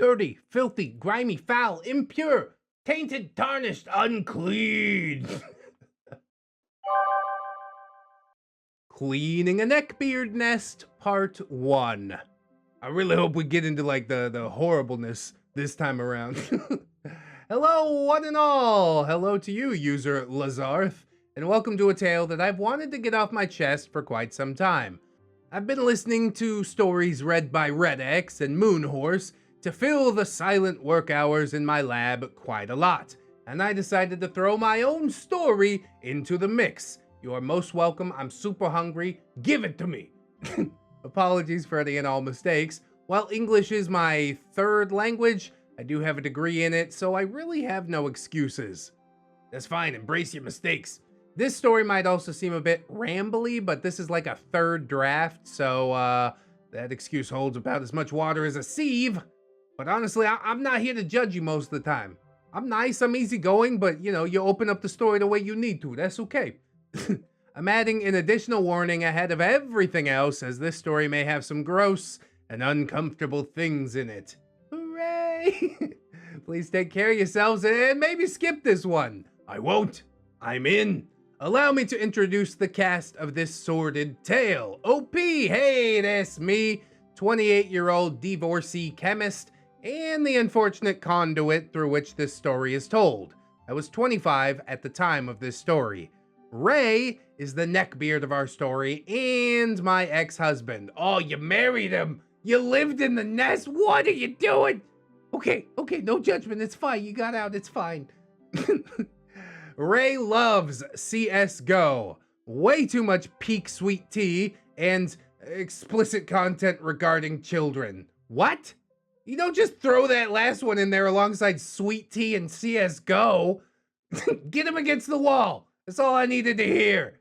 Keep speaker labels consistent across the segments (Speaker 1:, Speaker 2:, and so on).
Speaker 1: dirty, filthy, grimy, foul, impure, tainted, tarnished, unclean. Cleaning a neckbeard nest, part 1. I really hope we get into like the horribleness this time around. Hello, one and all. Hello to you, user Lazarth, and welcome to a tale that I've wanted to get off my chest for quite some time. I've been listening to stories read by ReddX and Moonhorse to fill the silent work hours in my lab quite a lot, and I decided to throw my own story into the mix. You are most welcome. I'm super hungry. Give it to me. Apologies for any and all mistakes. While English is my third language, I do have a degree in it, so I really have no excuses. That's fine. Embrace your mistakes. This story might also seem a bit rambly, but this is like a third draft, so that excuse holds about as much water as a sieve. But honestly, I'm not here to judge you most of the time. I'm nice, I'm easygoing, but you know, you open up the story the way you need to. That's okay. I'm adding an additional warning ahead of everything else, as this story may have some gross and uncomfortable things in it. Hooray! Please take care of yourselves and maybe skip this one. I won't. I'm in. Allow me to introduce the cast of this sordid tale. OP, hey, that's me, 28-year-old divorcee chemist, and the unfortunate conduit through which this story is told. I was 25 at the time of this story. Ray is the neckbeard of our story and my ex-husband. Oh, you married him. You lived in the nest. What are you doing? Okay, no judgment. It's fine. You got out. It's fine. Ray loves CSGO. Way too much peak sweet tea and explicit content regarding children. What? You don't just throw that last one in there alongside sweet tea and CSGO. Get him against the wall. That's all I needed to hear.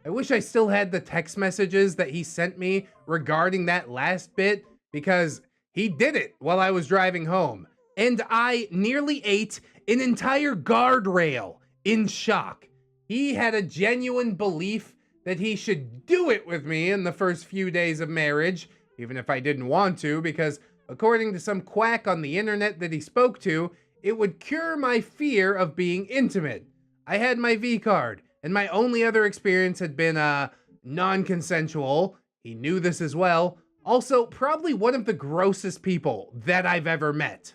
Speaker 1: I wish I still had the text messages that he sent me regarding that last bit, because he did it while I was driving home. And I nearly ate an entire guardrail in shock. He had a genuine belief that he should do it with me in the first few days of marriage, even if I didn't want to, because according to some quack on the internet that he spoke to, it would cure my fear of being intimate. I had my V card, and my only other experience had been non-consensual. He knew this as well. Also, probably one of the grossest people that I've ever met.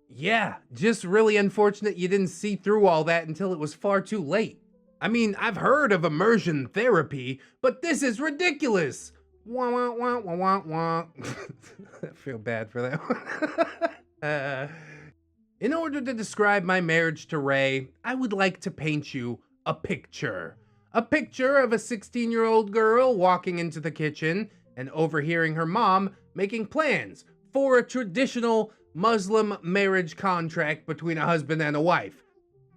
Speaker 1: Yeah, just really unfortunate you didn't see through all that until it was far too late. I mean, I've heard of immersion therapy, but this is ridiculous. Wah, wah, wah, wah, wah, wah. I feel bad for that one. In order to describe my marriage to Ray, I would like to paint you a picture. A picture of a 16-year-old girl walking into the kitchen and overhearing her mom making plans for a traditional Muslim marriage contract between a husband and a wife.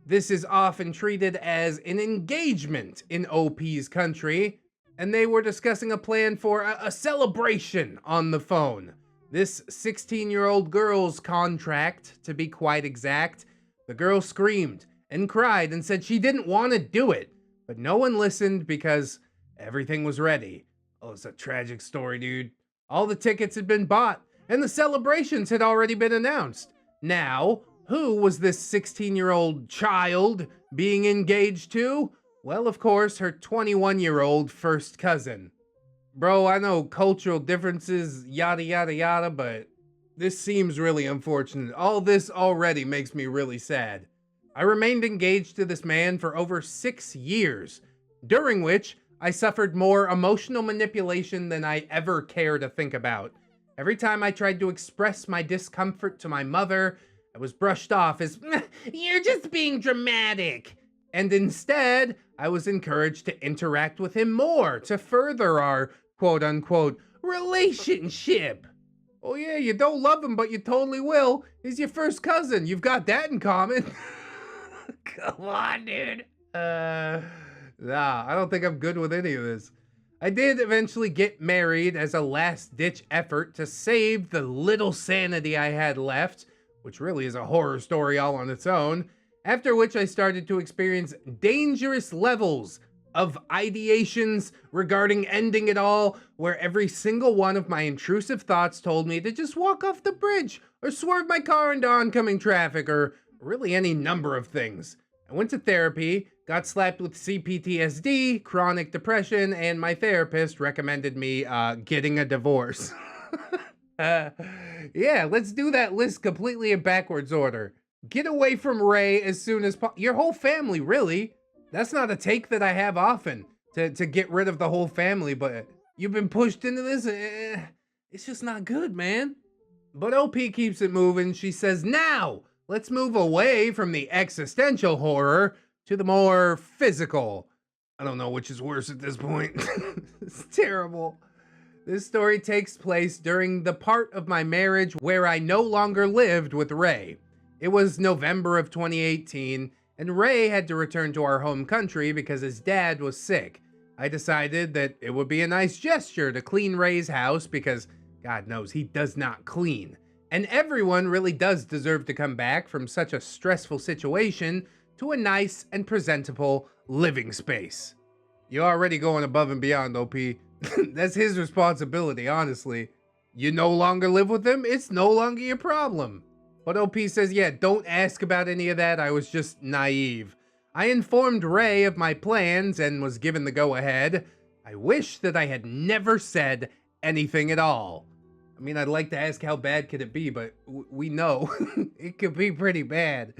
Speaker 1: This is often treated as an engagement in OP's country, and they were discussing a plan for a celebration on the phone. This 16-year-old girl's contract, to be quite exact. The girl screamed and cried and said she didn't want to do it, but no one listened because everything was ready. Oh, it's a tragic story, dude. All the tickets had been bought, and the celebrations had already been announced. Now, who was this 16-year-old child being engaged to? Well, of course, her 21-year-old first cousin. Bro, I know cultural differences, yada yada yada, but this seems really unfortunate. All this already makes me really sad. I remained engaged to this man for over 6 years, during which I suffered more emotional manipulation than I ever care to think about. Every time I tried to express my discomfort to my mother, I was brushed off as, "You're just being dramatic." And instead, I was encouraged to interact with him more to further our quote-unquote relationship. Oh yeah, you don't love him, but you totally will. He's your first cousin. You've got that in common. Come on, dude. Nah, I don't think I'm good with any of this. I did eventually get married as a last-ditch effort to save the little sanity I had left, which really is a horror story all on its own, after which I started to experience dangerous levels of ideations regarding ending it all, where every single one of my intrusive thoughts told me to just walk off the bridge or swerve my car into oncoming traffic or really any number of things. I went to therapy, got slapped with CPTSD, chronic depression, and my therapist recommended me getting a divorce. Yeah, let's do that list completely in backwards order. Get away from Ray as soon as possible. Your whole family, really. That's not a take that I have often, to get rid of the whole family, but you've been pushed into this. It's just not good, man. But OP keeps it moving. She says, now, let's move away from the existential horror to the more physical. I don't know which is worse at this point. It's terrible. This story takes place during the part of my marriage where I no longer lived with Ray. It was November of 2018, and Ray had to return to our home country because his dad was sick. I decided that it would be a nice gesture to clean Ray's house because God knows he does not clean. And everyone really does deserve to come back from such a stressful situation to a nice and presentable living space. You're already going above and beyond, OP. That's his responsibility, honestly. You no longer live with him, it's no longer your problem. But OP says, yeah, don't ask about any of that, I was just naive. I informed Ray of my plans and was given the go-ahead. I wish that I had never said anything at all. I mean, I'd like to ask how bad could it be, but we know it could be pretty bad.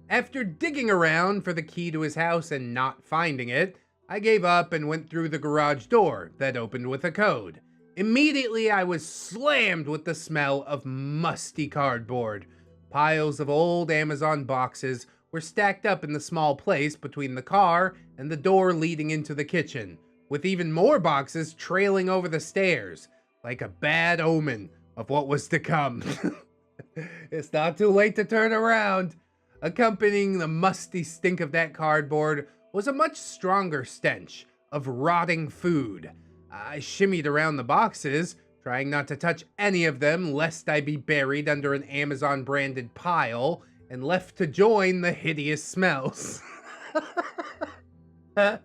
Speaker 1: After digging around for the key to his house and not finding it, I gave up and went through the garage door that opened with a code. Immediately, I was slammed with the smell of musty cardboard. Piles of old Amazon boxes were stacked up in the small place between the car and the door leading into the kitchen, with even more boxes trailing over the stairs, like a bad omen of what was to come. It's not too late to turn around. Accompanying the musty stink of that cardboard was a much stronger stench of rotting food. I shimmied around the boxes, trying not to touch any of them lest I be buried under an Amazon branded pile and left to join the hideous smells. I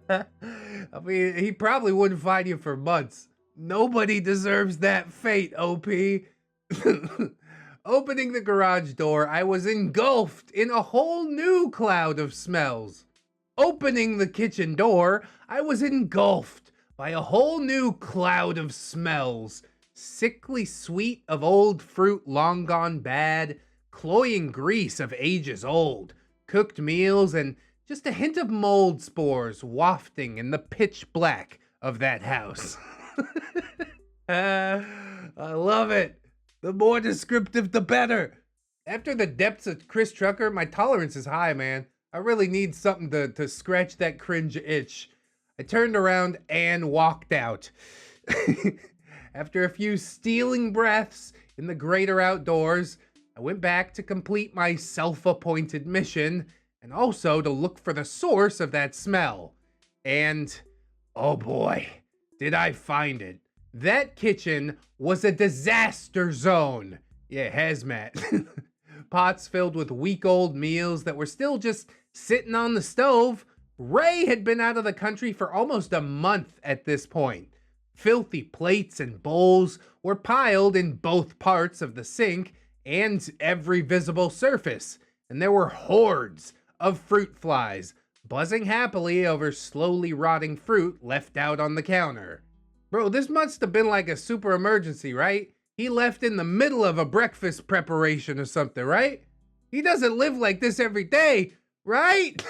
Speaker 1: mean, he probably wouldn't find you for months. Nobody deserves that fate, OP. Opening the garage door, I was engulfed in a whole new cloud of smells. Opening the kitchen door, I was engulfed by a whole new cloud of smells. Sickly sweet of old fruit long gone bad, cloying grease of ages old, cooked meals, and just a hint of mold spores wafting in the pitch black of that house. I love it. The more descriptive, the better. After the depths of Chris Trucker, my tolerance is high, man. I really need something to scratch that cringe itch. I turned around and walked out. After a few stealing breaths in the greater outdoors, I went back to complete my self-appointed mission and also to look for the source of that smell. And, oh boy, did I find it. That kitchen was a disaster zone. Yeah, hazmat. Pots filled with week-old meals that were still just sitting on the stove. Ray had been out of the country for almost a month at this point. Filthy plates and bowls were piled in both parts of the sink and every visible surface, and there were hordes of fruit flies buzzing happily over slowly rotting fruit left out on the counter. Bro, this must have been like a super emergency, right? He left in the middle of a breakfast preparation or something, right? He doesn't live like this every day, right?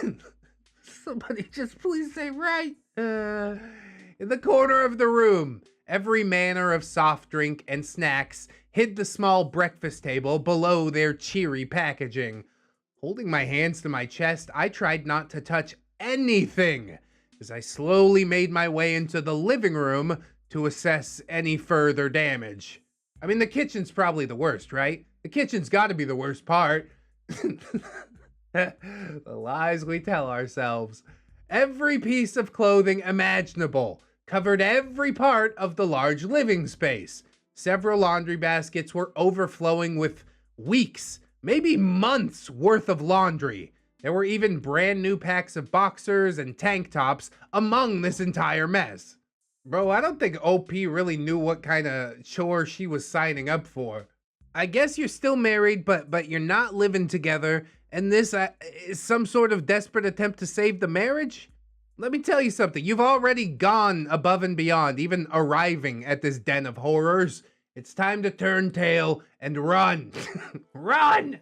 Speaker 1: Somebody just please say right. In the corner of the room, every manner of soft drink and snacks hid the small breakfast table below their cheery packaging. Holding my hands to my chest, I tried not to touch anything as I slowly made my way into the living room to assess any further damage. I mean, the kitchen's probably the worst, right? The kitchen's got to be the worst part. The lies we tell ourselves. Every piece of clothing imaginable covered every part of the large living space. Several laundry baskets were overflowing with weeks, maybe months worth of laundry. There were even brand new packs of boxers and tank tops among this entire mess. Bro, I don't think OP really knew what kind of chore she was signing up for. I guess you're still married, but you're not living together, and this is some sort of desperate attempt to save the marriage? Let me tell you something. You've already gone above and beyond, even arriving at this den of horrors. It's time to turn tail and run. Run!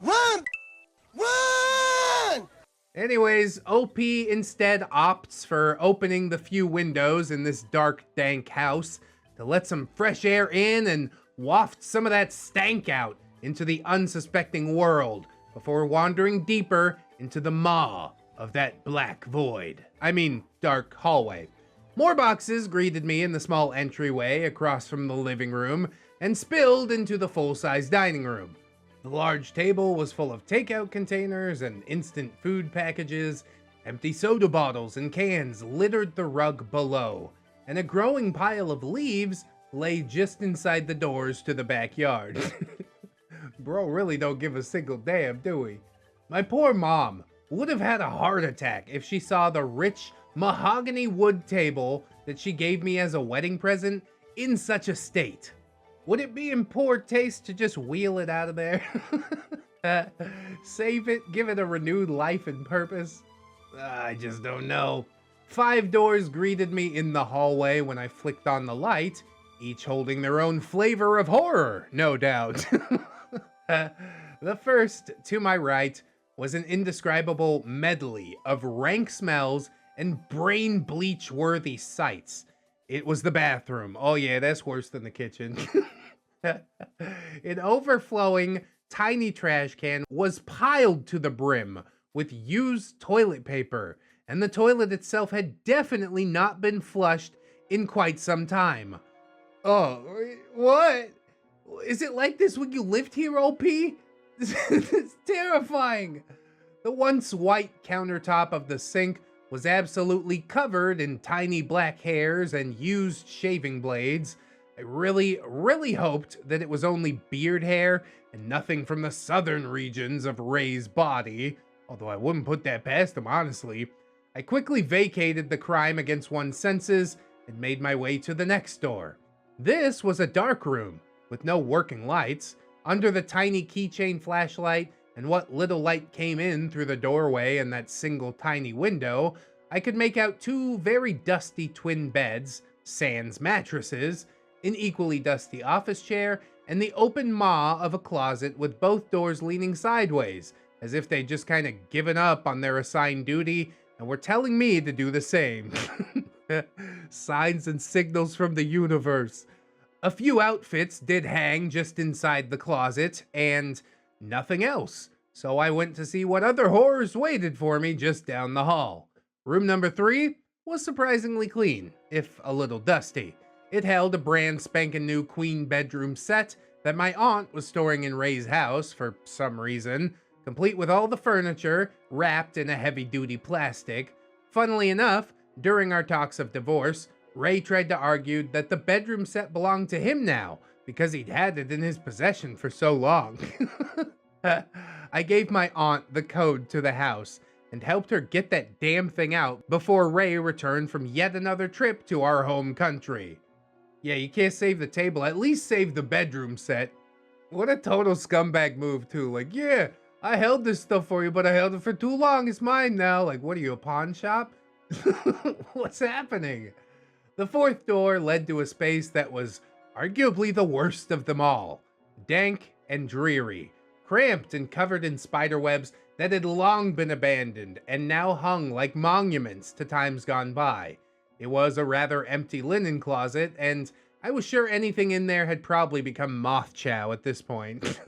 Speaker 2: Run! Run!
Speaker 1: Anyways, OP instead opts for opening the few windows in this dark, dank house to let some fresh air in and waft some of that stank out into the unsuspecting world before wandering deeper into the maw of that black void. I mean, dark hallway. More boxes greeted me in the small entryway across from the living room and spilled into the full-size dining room. The large table was full of takeout containers and instant food packages. Empty soda bottles and cans littered the rug below, and a growing pile of leaves lay just inside the doors to the backyard. Bro really don't give a single damn, do we? My poor mom would have had a heart attack if she saw the rich mahogany wood table that she gave me as a wedding present in such a state. Would it be in poor taste to just wheel it out of there? Save it, give it a renewed life and purpose? I just don't know. 5 doors greeted me in the hallway when I flicked on the light, each holding their own flavor of horror, no doubt. The first, to my right, was an indescribable medley of rank smells and brain bleach-worthy sights. It was the bathroom. Oh yeah, that's worse than the kitchen. An overflowing, tiny trash can was piled to the brim with used toilet paper, and the toilet itself had definitely not been flushed in quite some time. Oh, what? Is it like this when you lived here, OP? This is terrifying. The once white countertop of the sink was absolutely covered in tiny black hairs and used shaving blades. I really hoped that it was only beard hair and nothing from the southern regions of Ray's body, although I wouldn't put that past him, honestly. I quickly vacated the crime against one's senses and made my way to the next door. This was a dark room with no working lights. Under the tiny keychain flashlight and what little light came in through the doorway and that single tiny window, I could make out 2 very dusty twin beds, sans mattresses, an equally dusty office chair, and the open maw of a closet with both doors leaning sideways, as if they'd just kind of given up on their assigned duty and were telling me to do the same. Signs and signals from the universe. A few outfits did hang just inside the closet, and nothing else. So I went to see what other horrors waited for me just down the hall. Room number 3 was surprisingly clean, if a little dusty. It held a brand spanking new queen bedroom set that my aunt was storing in Ray's house for some reason, complete with all the furniture wrapped in a heavy-duty plastic. Funnily enough, during our talks of divorce, Ray tried to argue that the bedroom set belonged to him now, because he'd had it in his possession for so long. I gave my aunt the code to the house and helped her get that damn thing out before Ray returned from yet another trip to our home country. Yeah, you can't save the table, at least save the bedroom set. What a total scumbag move too. Like, yeah, I held this stuff for you, but I held it for too long, it's mine now. Like, what are you, a pawn shop? What's happening? The 4th door led to a space that was arguably the worst of them all. Dank and dreary, cramped and covered in spiderwebs that had long been abandoned and now hung like monuments to times gone by. It was a rather empty linen closet, and I was sure anything in there had probably become moth chow at this point.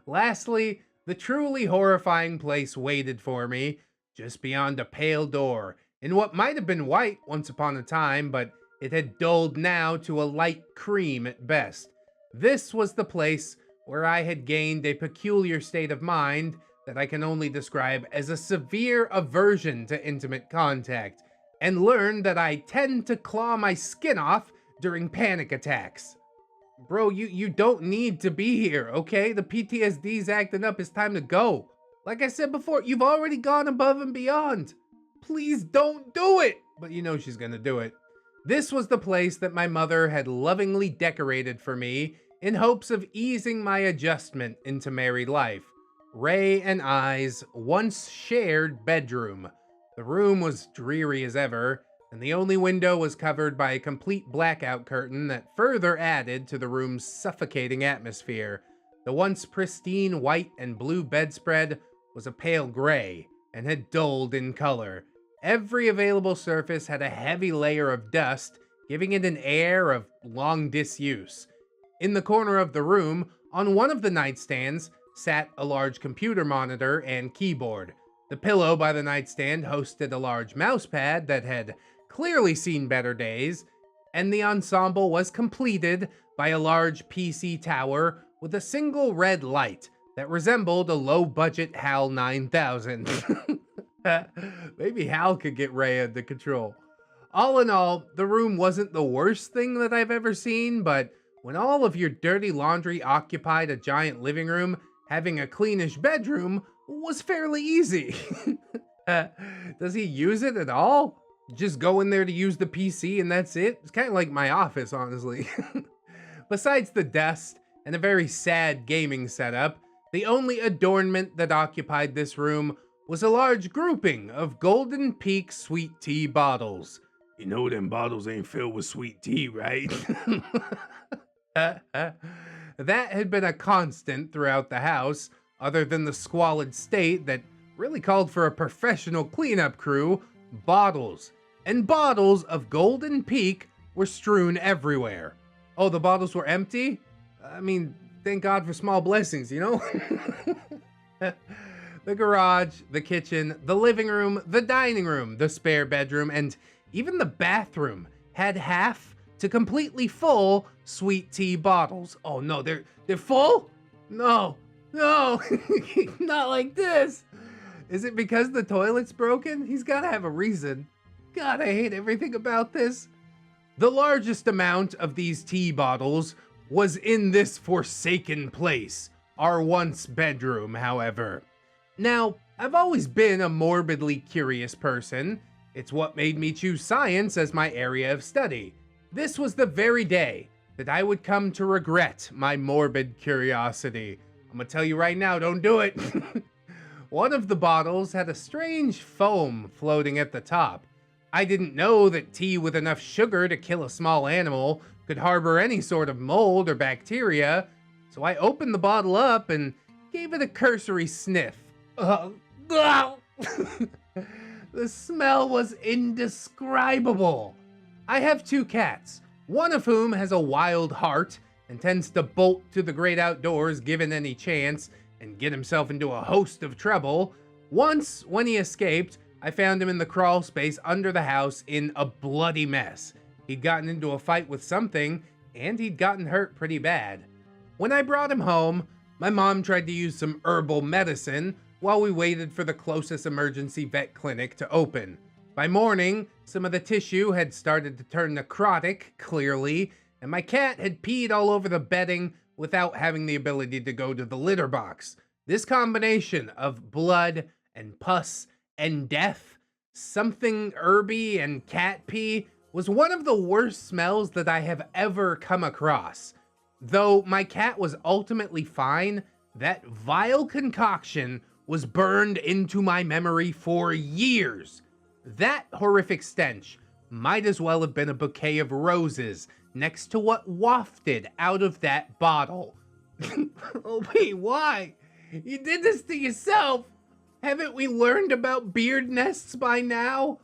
Speaker 1: Lastly, the truly horrifying place waited for me, just beyond a pale door, in what might have been white once upon a time, but it had dulled now to a light cream at best. This was the place where I had gained a peculiar state of mind that I can only describe as a severe aversion to intimate contact, and learned that I tend to claw my skin off during panic attacks. Bro, you don't need to be here, okay? The PTSD's acting up, it's time to go. Like I said before, you've already gone above and beyond. Please don't do it. But you know she's gonna do it. This was the place that my mother had lovingly decorated for me in hopes of easing my adjustment into married life. Ray and I's once shared bedroom. The room was dreary as ever, and the only window was covered by a complete blackout curtain that further added to the room's suffocating atmosphere. The once pristine white and blue bedspread was a pale gray and had dulled in color. Every available surface had a heavy layer of dust, giving it an air of long disuse. In the corner of the room, on one of the nightstands, sat a large computer monitor and keyboard. The pillow by the nightstand hosted a large mousepad that had clearly seen better days, and the ensemble was completed by a large PC tower with a single red light that resembled a low-budget HAL 9000. Maybe Hal could get Ray under control. All in all, the room wasn't the worst thing that I've ever seen, but when all of your dirty laundry occupied a giant living room, having a cleanish bedroom was fairly easy. Does he use it at all? Just go in there to use the PC and that's it? It's kind of like my office, honestly. Besides the dust and a very sad gaming setup, the only adornment that occupied this room was a large grouping of Golden Peak sweet tea bottles. You know them bottles ain't filled with sweet tea, right? That had been a constant throughout the house, other than the squalid state that really called for a professional cleanup crew. Bottles and bottles of Golden Peak were strewn everywhere. Oh, the bottles were empty? I mean, thank God for small blessings, you know? The garage, the kitchen, the living room, the dining room, the spare bedroom, and even the bathroom had half to completely full sweet tea bottles. Oh no, they're full? No, not like this. Is it because the toilet's broken? He's gotta have a reason. God, I hate everything about this. The largest amount of these tea bottles was in this forsaken place, our once bedroom, however. Now, I've always been a morbidly curious person. It's what made me choose science as my area of study. This was the very day that I would come to regret my morbid curiosity. I'm gonna tell you right now, don't do it. One of the bottles had a strange foam floating at the top. I didn't know that tea with enough sugar to kill a small animal could harbor any sort of mold or bacteria, so I opened the bottle up and gave it a cursory sniff. The smell was indescribable. I have 2 cats, one of whom has a wild heart and tends to bolt to the great outdoors given any chance and get himself into a host of trouble. Once, when he escaped, I found him in the crawl space under the house in a bloody mess. He'd gotten into a fight with something, and he'd gotten hurt pretty bad. When I brought him home, my mom tried to use some herbal medicine while we waited for the closest emergency vet clinic to open. By morning, some of the tissue had started to turn necrotic, clearly, and my cat had peed all over the bedding without having the ability to go to the litter box. This combination of blood and pus and death, something herby and cat pee, was one of the worst smells that I have ever come across. Though my cat was ultimately fine, that vile concoction was burned into my memory for years. That horrific stench might as well have been a bouquet of roses next to what wafted out of that bottle. Oh wait, why? You did this to yourself! Haven't we learned about beard nests by now?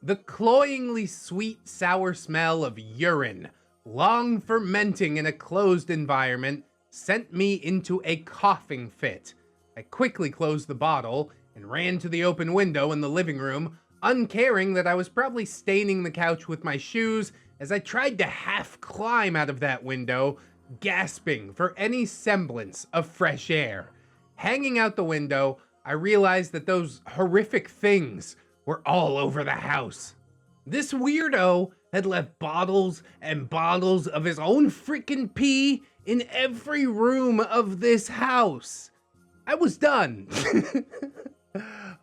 Speaker 1: The cloyingly sweet, sour smell of urine, long fermenting in a closed environment, sent me into a coughing fit. I quickly closed the bottle and ran to the open window in the living room, uncaring that I was probably staining the couch with my shoes as I tried to half climb out of that window, gasping for any semblance of fresh air. Hanging out the window, I realized that those horrific things were all over the house. This weirdo had left bottles and bottles of his own freaking pee in every room of this house. I was done.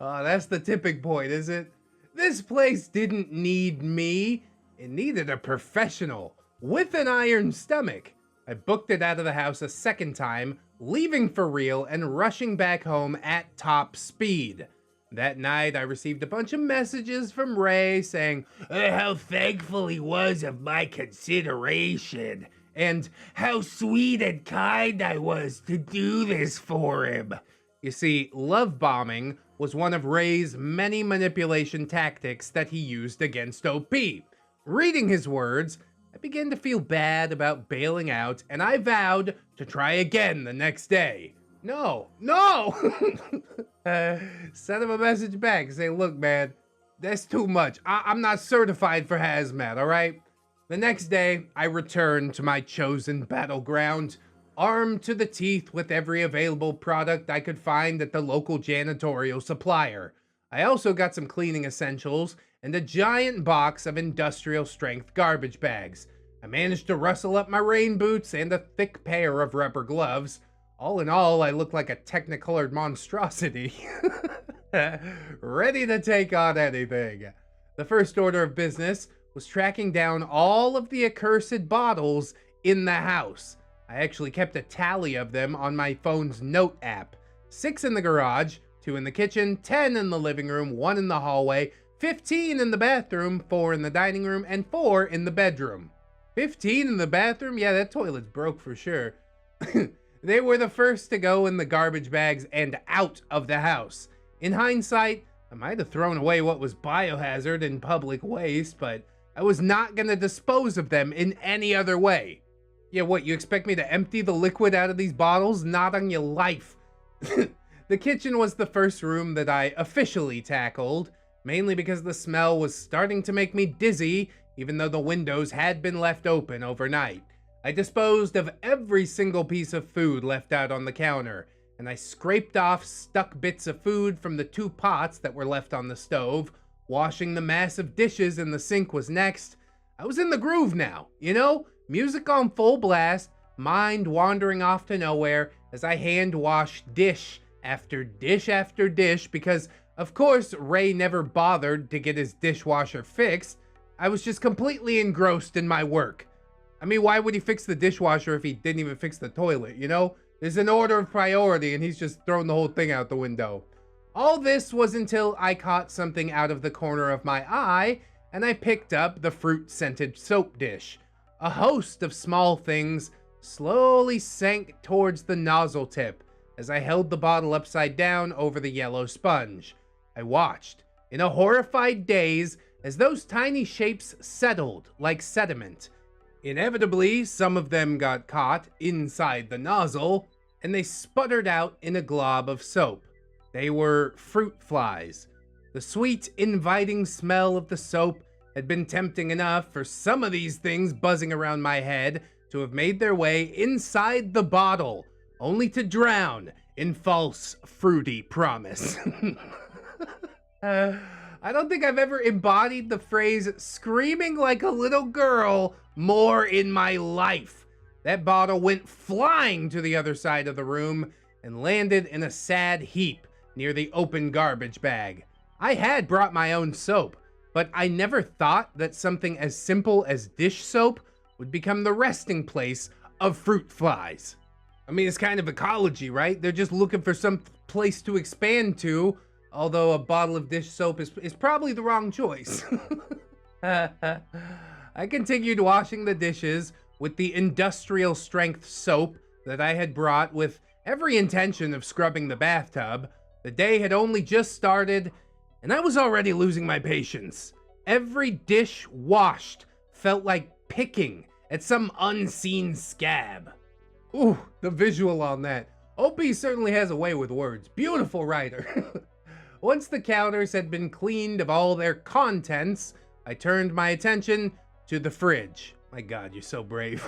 Speaker 1: Oh, that's the tipping point, is it? This place didn't need me. It needed a professional with an iron stomach. I booked it out of the house a second time, leaving for real and rushing back home at top speed. That night, I received a bunch of messages from Ray saying how thankful he was of my consideration and how sweet and kind I was to do this for him. You see, love bombing was one of Ray's many manipulation tactics that he used against OP. Reading his words, I began to feel bad about bailing out, and I vowed to try again the next day. No. Send him a message back and say, look, man, that's too much. I'm not certified for hazmat, all right? The next day, I returned to my chosen battleground, armed to the teeth with every available product I could find at the local janitorial supplier. I also got some cleaning essentials and a giant box of industrial strength garbage bags. I managed to rustle up my rain boots and a thick pair of rubber gloves. All in all, I looked like a technicolored monstrosity, ready to take on anything. The first order of business was tracking down all of the accursed bottles in the house. I actually kept a tally of them on my phone's note app. 6 in the garage, 2 in the kitchen, 10 in the living room, 1 in the hallway, 15 in the bathroom, 4 in the dining room, and 4 in the bedroom. 15 in the bathroom? Yeah, that toilet's broke for sure. They were the first to go in the garbage bags and out of the house. In hindsight, I might have thrown away what was biohazard and public waste, but I was not going to dispose of them in any other way. Yeah, what, you expect me to empty the liquid out of these bottles? Not on your life. The kitchen was the first room that I officially tackled, mainly because the smell was starting to make me dizzy, even though the windows had been left open overnight. I disposed of every single piece of food left out on the counter, and I scraped off stuck bits of food from the 2 pots that were left on the stove. Washing the massive dishes in the sink was next. I was in the groove now, you know? Music on full blast, mind wandering off to nowhere as I hand washed dish after dish after dish because, of course, Ray never bothered to get his dishwasher fixed. I was just completely engrossed in my work. I mean, why would he fix the dishwasher if he didn't even fix the toilet, you know? There's an order of priority and he's just thrown the whole thing out the window. All this was until I caught something out of the corner of my eye and I picked up the fruit-scented soap dish. A host of small things slowly sank towards the nozzle tip as I held the bottle upside down over the yellow sponge. I watched, in a horrified daze, as those tiny shapes settled like sediment. Inevitably, some of them got caught inside the nozzle, and they sputtered out in a glob of soap. They were fruit flies. The sweet, inviting smell of the soap had been tempting enough for some of these things buzzing around my head to have made their way inside the bottle, only to drown in false, fruity promise. I don't think I've ever embodied the phrase screaming like a little girl more in my life. That bottle went flying to the other side of the room and landed in a sad heap near the open garbage bag. I had brought my own soap, but I never thought that something as simple as dish soap would become the resting place of fruit flies. I mean, it's kind of ecology, right? They're just looking for some place to expand to, although a bottle of dish soap is probably the wrong choice. I continued washing the dishes with the industrial strength soap that I had brought with every intention of scrubbing the bathtub. The day had only just started, and I was already losing my patience. Every dish washed felt like picking at some unseen scab. Ooh, the visual on that. OP certainly has a way with words. Beautiful writer. Once the counters had been cleaned of all their contents, I turned my attention to the fridge. My God, you're so brave.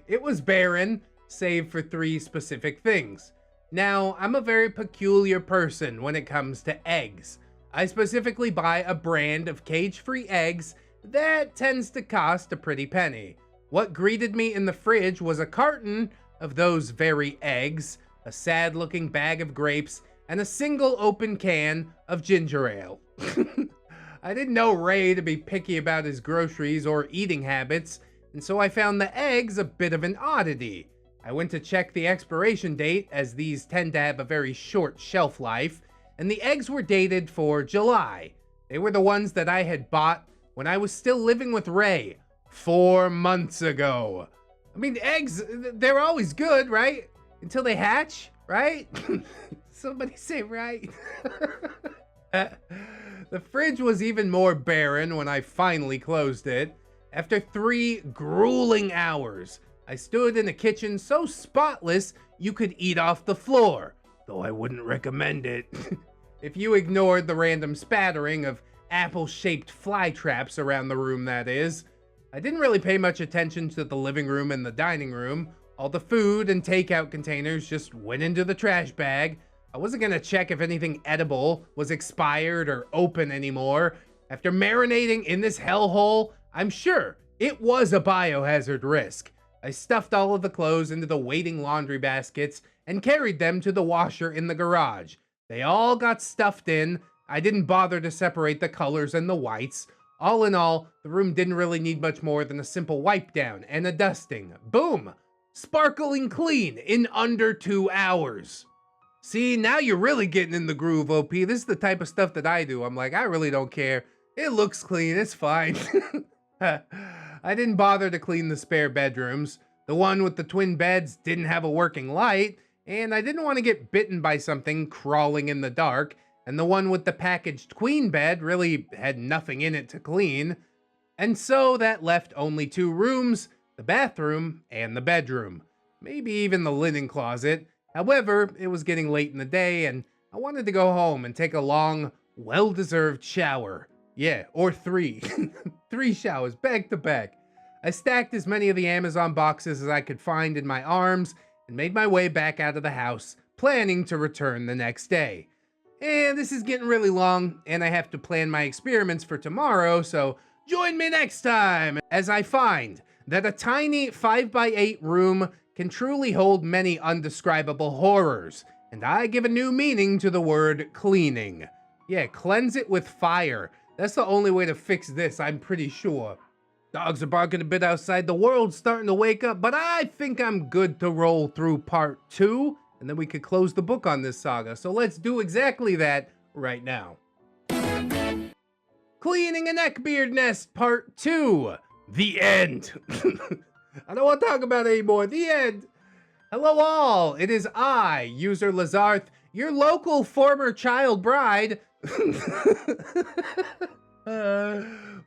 Speaker 1: It was barren, save for 3 specific things. Now, I'm a very peculiar person when it comes to eggs. I specifically buy a brand of cage-free eggs that tends to cost a pretty penny. What greeted me in the fridge was a carton of those very eggs, a sad-looking bag of grapes, and a single open can of ginger ale. I didn't know Ray to be picky about his groceries or eating habits, and so I found the eggs a bit of an oddity. I went to check the expiration date, as these tend to have a very short shelf life, and the eggs were dated for July. They were the ones that I had bought when I was still living with Ray 4 months ago. I mean, eggs, they're always good, right? Until they hatch, right? Somebody say right. The fridge was even more barren when I finally closed it. After 3 grueling hours, I stood in a kitchen so spotless you could eat off the floor, though I wouldn't recommend it. If you ignored the random spattering of apple-shaped fly traps around the room, that is. I didn't really pay much attention to the living room and the dining room. All the food and takeout containers just went into the trash bag. I wasn't gonna check if anything edible was expired or open anymore. After marinating in this hellhole, I'm sure it was a biohazard risk. I stuffed all of the clothes into the waiting laundry baskets and carried them to the washer in the garage. They all got stuffed in. I didn't bother to separate the colors and the whites. All in all, the room didn't really need much more than a simple wipe down and a dusting. Boom! Sparkling clean in under 2 hours. See, now you're really getting in the groove, OP. This is the type of stuff that I do. I'm like, I really don't care. It looks clean, it's fine. I didn't bother to clean the spare bedrooms. The one with the twin beds didn't have a working light, and I didn't want to get bitten by something crawling in the dark, and the one with the packaged queen bed really had nothing in it to clean. And so that left only 2 rooms, the bathroom and the bedroom. Maybe even the linen closet. However, it was getting late in the day, and I wanted to go home and take a long, well-deserved shower. Yeah, or 3. 3 showers, back to back. I stacked as many of the Amazon boxes as I could find in my arms and made my way back out of the house, planning to return the next day. And this is getting really long, and I have to plan my experiments for tomorrow, so join me next time as I find that a tiny 5x8 room can truly hold many undescribable horrors, and I give a new meaning to the word cleaning. Yeah, cleanse it with fire. That's the only way to fix this, I'm pretty sure. Dogs are barking a bit outside, the world's starting to wake up, but I think I'm good to roll through part 2, and then we could close the book on this saga. So let's do exactly that right now. Cleaning a neckbeard nest, part 2. The end. I don't want to talk about it anymore. The end. Hello all. It is I, user Lazarth, your local former child bride.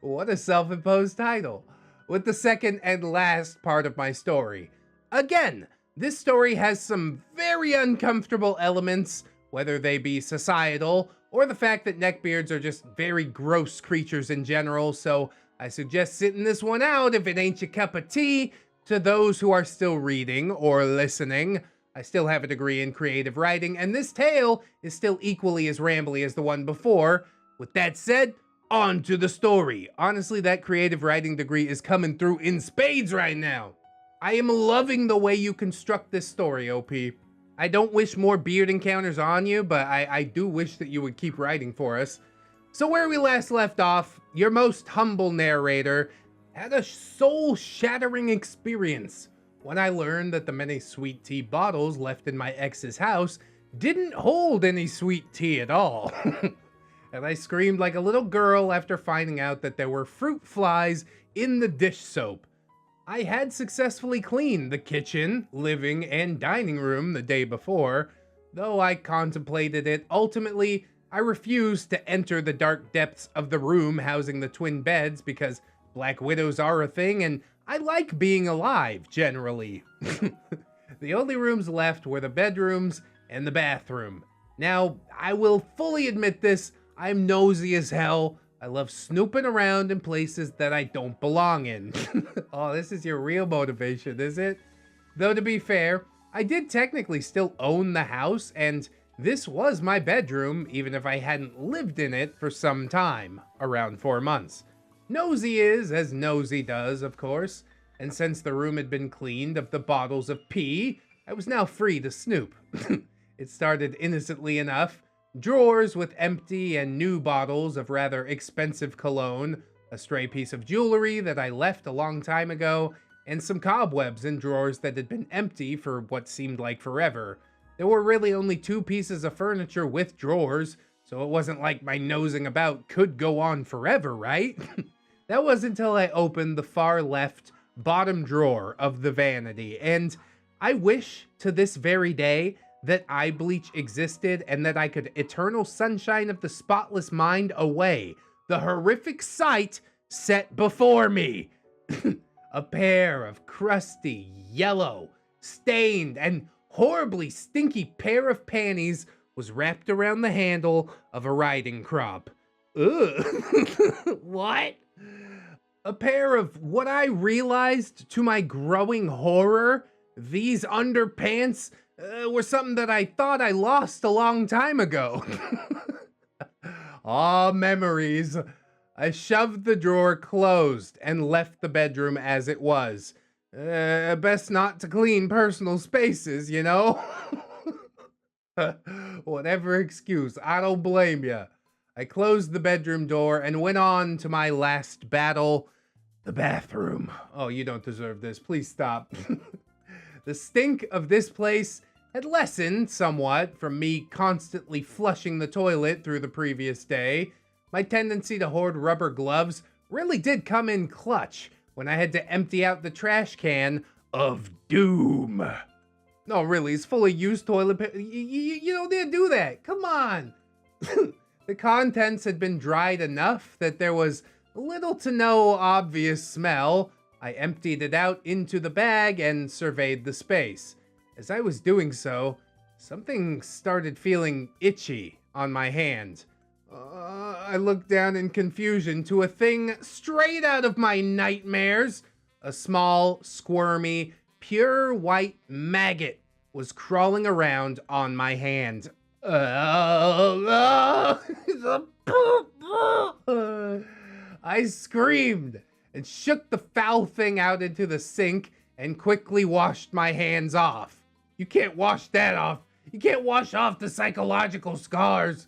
Speaker 1: What a self-imposed title. With the second and last part of my story. Again, this story has some very uncomfortable elements, whether they be societal or the fact that neckbeards are just very gross creatures in general, so I suggest sitting this one out if it ain't your cup of tea. To those who are still reading or listening, I still have a degree in creative writing, and this tale is still equally as rambly as the one before. With that said, on to the story. Honestly, that creative writing degree is coming through in spades right now. I am loving the way you construct this story, OP. I don't wish more beard encounters on you, but I do wish that you would keep writing for us. So where we last left off, your most humble narrator had a soul-shattering experience when I learned that the many sweet tea bottles left in my ex's house didn't hold any sweet tea at all. And I screamed like a little girl after finding out that there were fruit flies in the dish soap. I had successfully cleaned the kitchen, living, and dining room the day before. Though I contemplated it, ultimately, I refused to enter the dark depths of the room housing the twin beds because Black Widows are a thing, and I like being alive, generally. The only rooms left were the bedrooms and the bathroom. Now, I will fully admit this, I'm nosy as hell. I love snooping around in places that I don't belong in. Oh, this is your real motivation, is it? Though to be fair, I did technically still own the house, and this was my bedroom, even if I hadn't lived in it for some time, around 4 months. Nosy is as nosy does, of course, and since the room had been cleaned of the bottles of pee, I was now free to snoop. It started innocently enough. Drawers with empty and new bottles of rather expensive cologne, a stray piece of jewelry that I left a long time ago, and some cobwebs in drawers that had been empty for what seemed like forever. There were really only 2 pieces of furniture with drawers, so it wasn't like my nosing about could go on forever, right? That was until I opened the far left bottom drawer of the vanity, and I wish to this very day that eye bleach existed and that I could eternal sunshine of the spotless mind away the horrific sight set before me. A pair of crusty, yellow, stained, and horribly stinky pair of panties was wrapped around the handle of a riding crop. Ugh. What? A pair of what I realized to my growing horror, these underpants were something that I thought I lost a long time ago. Ah, memories. I shoved the drawer closed and left the bedroom as it was. Best not to clean personal spaces, you know? Whatever excuse, I don't blame ya. I closed the bedroom door and went on to my last battle, the bathroom. Oh, you don't deserve this. Please stop. The stink of this place had lessened somewhat from me constantly flushing the toilet through the previous day. My tendency to hoard rubber gloves really did come in clutch when I had to empty out the trash can of doom. No, really, it's full of used toilet paper. You don't need to do that. Come on. The contents had been dried enough that there was little to no obvious smell. I emptied it out into the bag and surveyed the space. As I was doing so, something started feeling itchy on my hand. I looked down in confusion to a thing straight out of my nightmares. A small, squirmy, pure white maggot was crawling around on my hand. I screamed and shook the foul thing out into the sink and quickly washed my hands off. You can't wash that off. You can't wash off the psychological scars.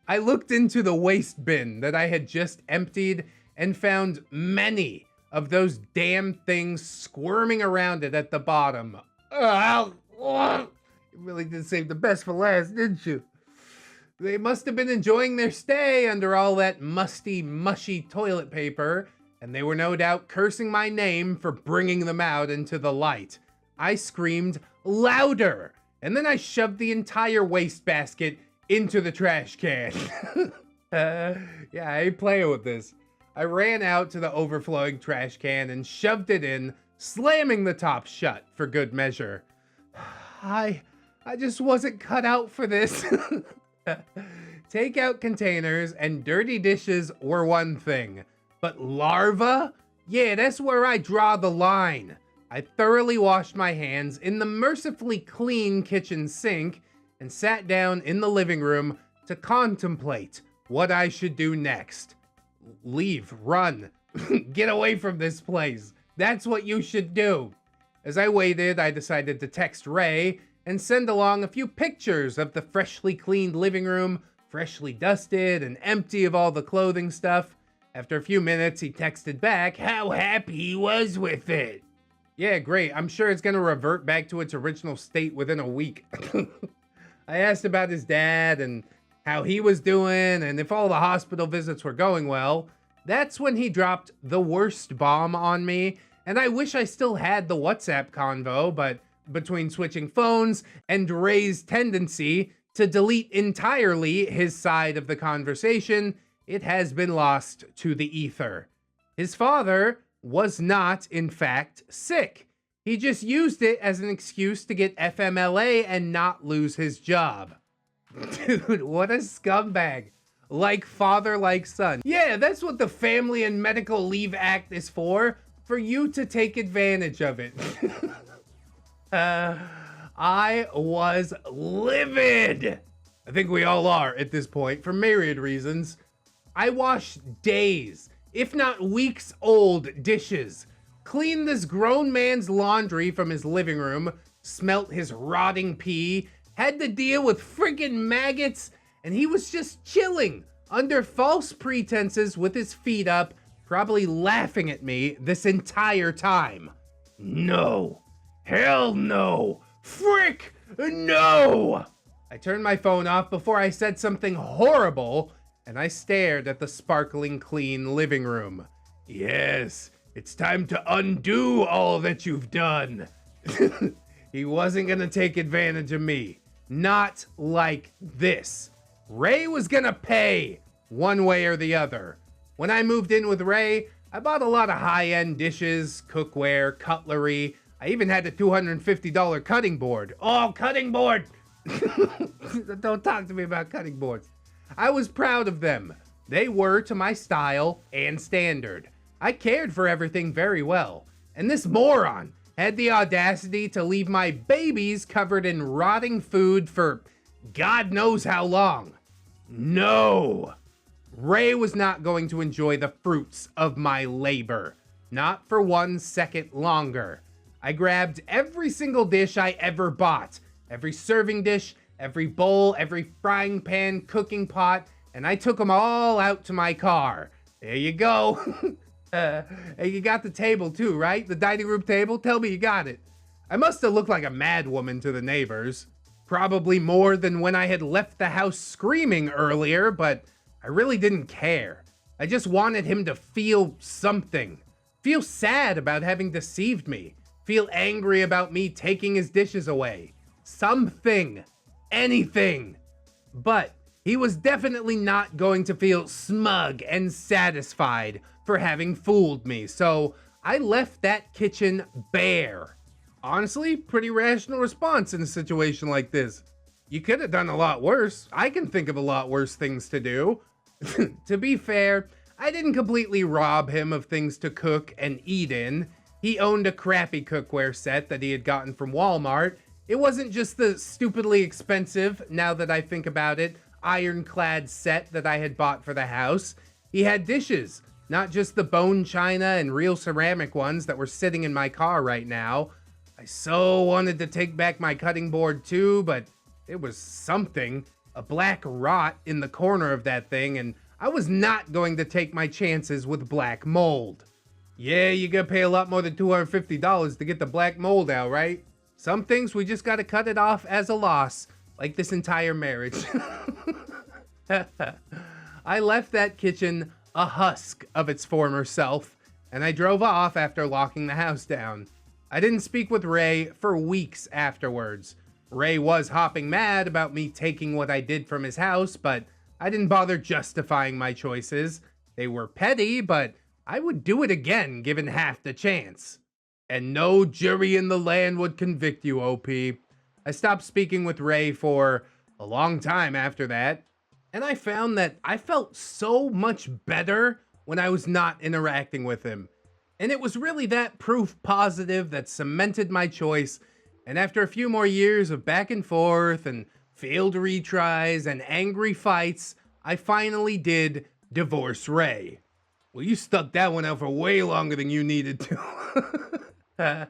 Speaker 1: I looked into the waste bin that I had just emptied and found many of those damn things squirming around it at the bottom. You really did save the best for last, didn't you? They must have been enjoying their stay under all that musty, mushy toilet paper, and they were no doubt cursing my name for bringing them out into the light. I screamed louder, and then I shoved the entire wastebasket into the trash can. Yeah, I ain't playing with this. I ran out to the overflowing trash can and shoved it in, slamming the top shut for good measure. I just wasn't cut out for this. Takeout containers and dirty dishes were one thing, but larvae? Yeah, that's where I draw the line. I thoroughly washed my hands in the mercifully clean kitchen sink and sat down in the living room to contemplate what I should do next. Leave, run, get away from this place. That's what you should do. As I waited, I decided to text Ray and send along a few pictures of the freshly cleaned living room, freshly dusted and empty of all the clothing stuff. After a few minutes, he texted back how happy he was with it. Yeah, great. I'm sure it's gonna revert back to its original state within a week. I asked about his dad and how he was doing and if all the hospital visits were going well. That's when he dropped the worst bomb on me, and I wish I still had the WhatsApp convo, but between switching phones and Ray's tendency to delete entirely his side of the conversation, it has been lost to the ether. His father was not, in fact, sick. He just used it as an excuse to get FMLA and not lose his job. Dude, what a scumbag. Like father, like son. Yeah, that's what the Family and Medical Leave Act is for you to take advantage of it. I was livid. I think we all are at this point for myriad reasons. I washed days, if not weeks old dishes, cleaned this grown man's laundry from his living room, smelt his rotting pee, had to deal with friggin' maggots, and he was just chilling under false pretenses with his feet up, probably laughing at me this entire time. No. Hell no. Frick no! I turned my phone off before I said something horrible, and I stared at the sparkling clean living room. Yes, it's time to undo all that you've done. He wasn't gonna take advantage of me. Not like this. Ray was gonna pay one way or the other. When I moved in with Ray, I bought a lot of high-end dishes, cookware, cutlery. I even had a $250 cutting board. Oh, cutting board! Don't talk to me about cutting boards. I was proud of them. They were to my style and standard. I cared for everything very well. And this moron had the audacity to leave my babies covered in rotting food for God knows how long. No! Ray was not going to enjoy the fruits of my labor. Not for 1 second longer. I grabbed every single dish I ever bought. Every serving dish, every bowl, every frying pan, cooking pot, and I took them all out to my car. There you go. Hey, you got the table too, right? The dining room table? Tell me you got it. I must have looked like a mad woman to the neighbors. Probably more than when I had left the house screaming earlier, but I really didn't care. I just wanted him to feel something. Feel sad about having deceived me. Feel angry about me taking his dishes away. Something. Anything. But he was definitely not going to feel smug and satisfied for having fooled me, so I left that kitchen bare. Honestly, pretty rational response in a situation like this. You could have done a lot worse. I can think of a lot worse things to do. To be fair, I didn't completely rob him of things to cook and eat in. He owned a crappy cookware set that he had gotten from Walmart. It wasn't just the stupidly expensive, now that I think about it, ironclad set that I had bought for the house. He had dishes, not just the bone china and real ceramic ones that were sitting in my car right now. I so wanted to take back my cutting board too, but it was something. A black rot in the corner of that thing, and I was not going to take my chances with black mold. Yeah, you gotta pay a lot more than $250 to get the black mold out, right? Some things we just gotta cut it off as a loss, like this entire marriage. I left that kitchen a husk of its former self, and I drove off after locking the house down. I didn't speak with Ray for weeks afterwards. Ray was hopping mad about me taking what I did from his house, but I didn't bother justifying my choices. They were petty, but I would do it again given half the chance. And no jury in the land would convict you, OP. I stopped speaking with Ray for a long time after that, and I found that I felt so much better when I was not interacting with him. And it was really that proof positive that cemented my choice. And after a few more years of back and forth and failed retries and angry fights, I finally did divorce Ray. Well, you stuck that one out for way longer than you needed to.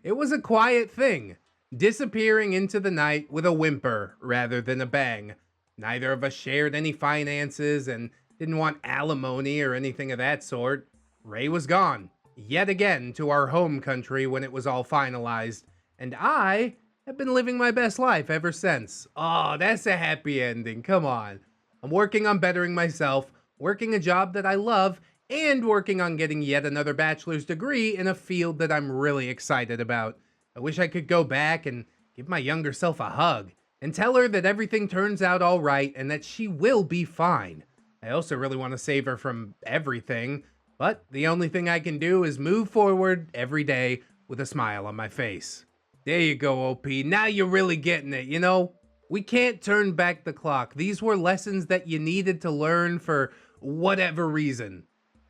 Speaker 1: It was a quiet thing, disappearing into the night with a whimper rather than a bang. Neither of us shared any finances and didn't want alimony or anything of that sort. Ray was gone, yet again, to our home country when it was all finalized. And I have been living my best life ever since. Oh, that's a happy ending. Come on. I'm working on bettering myself, working a job that I love, and working on getting yet another bachelor's degree in a field that I'm really excited about. I wish I could go back and give my younger self a hug and tell her that everything turns out all right and that she will be fine. I also really want to save her from everything, but the only thing I can do is move forward every day with a smile on my face. There you go, OP. Now you're really getting it, you know? We can't turn back the clock. These were lessons that you needed to learn for whatever reason.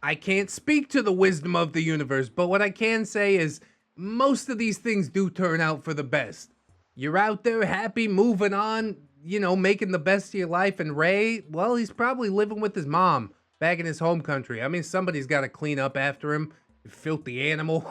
Speaker 1: I can't speak to the wisdom of the universe, but what I can say is most of these things do turn out for the best. You're out there happy, moving on, you know, making the best of your life, and Ray, well, he's probably living with his mom back in his home country. I mean, somebody's got to clean up after him, you filthy animal.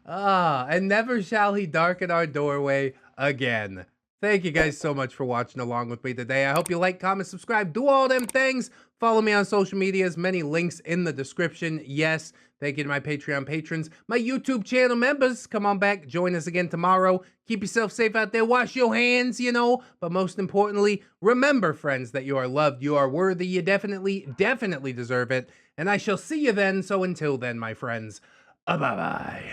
Speaker 1: And never shall he darken our doorway again. Thank you guys so much for watching along with me today. I hope you like, comment, subscribe, do all them things. Follow me on social medias, many links in the description. Yes, thank you to my Patreon patrons, my YouTube channel members. Come on back, join us again tomorrow. Keep yourself safe out there, wash your hands, you know. But most importantly, remember, friends, that you are loved, you are worthy, you definitely deserve it. And I shall see you then, so until then, my friends, bye-bye.